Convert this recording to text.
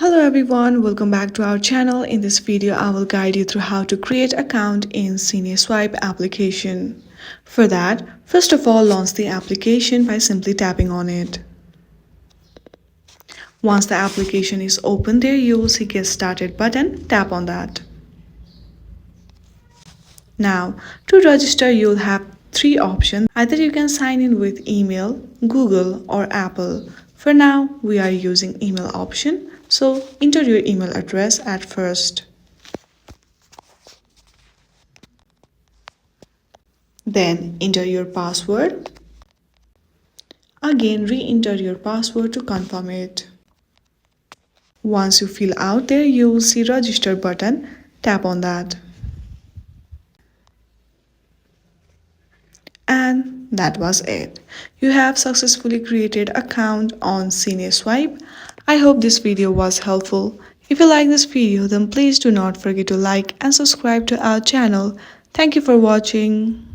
Hello everyone, welcome back to our channel. In this video, I will guide you through how to create account in Cineswipe application. For that, first of all, launch the application by simply tapping on it. Once the application is open, there you will see Get Started button. Tap on that. Now, to register, you'll have three options. Either you can sign in with email, Google, or Apple. For now, we are using email option, so enter your email address at first. Then enter your password. Again, re-enter your password to confirm it. Once you fill out there, you will see register button. Tap on that. And that was it. You have successfully created account on Cineswipe. I hope this video was helpful. If you like this video, then please do not forget to like and subscribe to our channel. Thank you for watching.